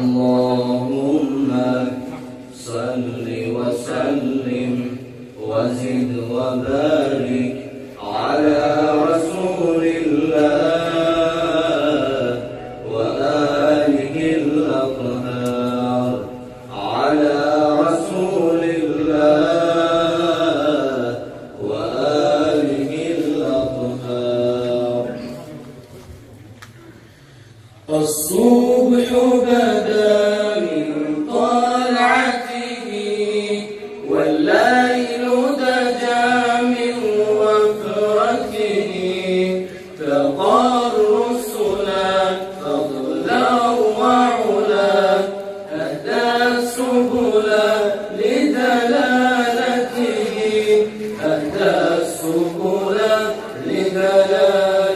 اللهم صل وسلم وزد وبارك على رسول الله وآله الأطهار، على رسول الله وآله الأطهار. الصبح بدا من طلعته والليل دجى من وفرته، تقى الرسلا فضلا وعلا، أهدى السبل لدلالته، أهدى السبل لدلالته.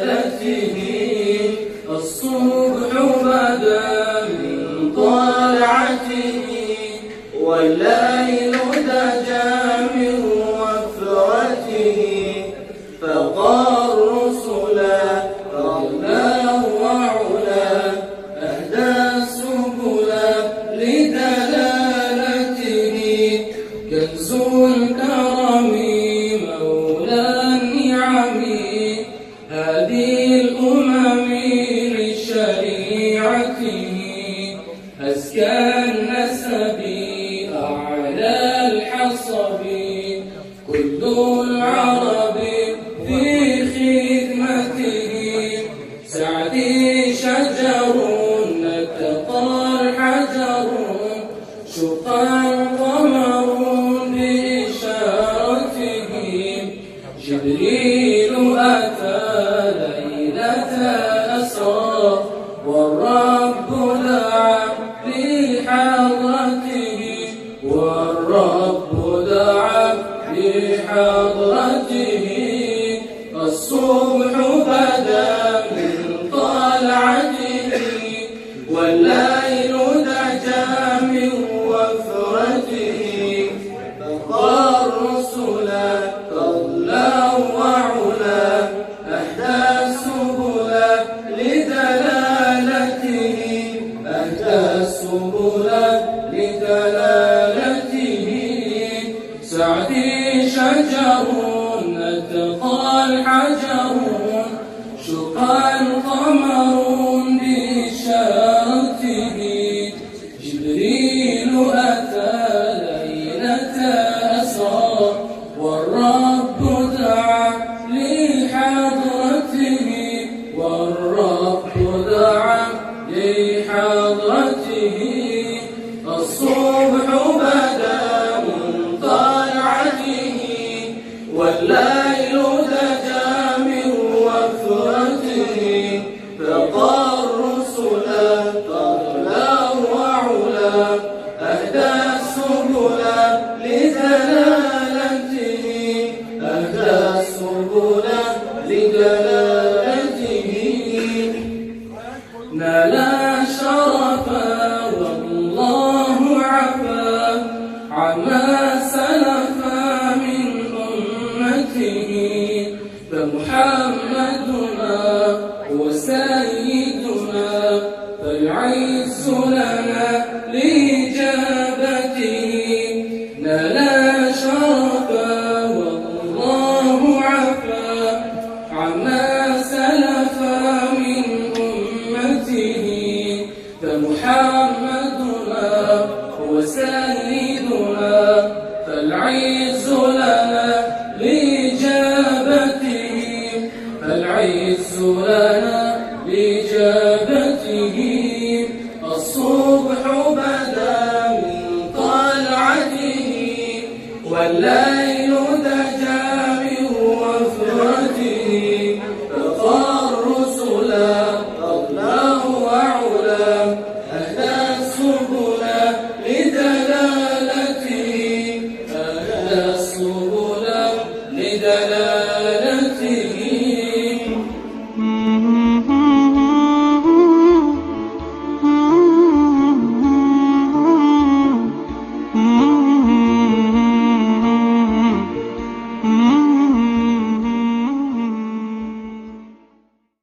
الصبح بدا من طلعته والليل دجى من وفرته، فقى الرسلا فضلا وعلا، أهدى السبل لدلالته. كنز الكرم مولى النعم، هذه الأمم لشريعته، أزكى النسب أعلى الحصب، كل العرب في خدمته. سعدي شجر نتقى الحجر، شقى القمر بإشارته. جبريل أتى ليلة الأسرى، والرب دعا لحضرته، والرب دعا لحضرته. الصبح بدا من طلعته والليل دجى من وفرته، فقى الرسلا فضلا وعلا، أهدى السبل لدلالته، أهدى السبل لدلالته. سعدي شجر نتقى الحجر، شقى القمر بإشارته.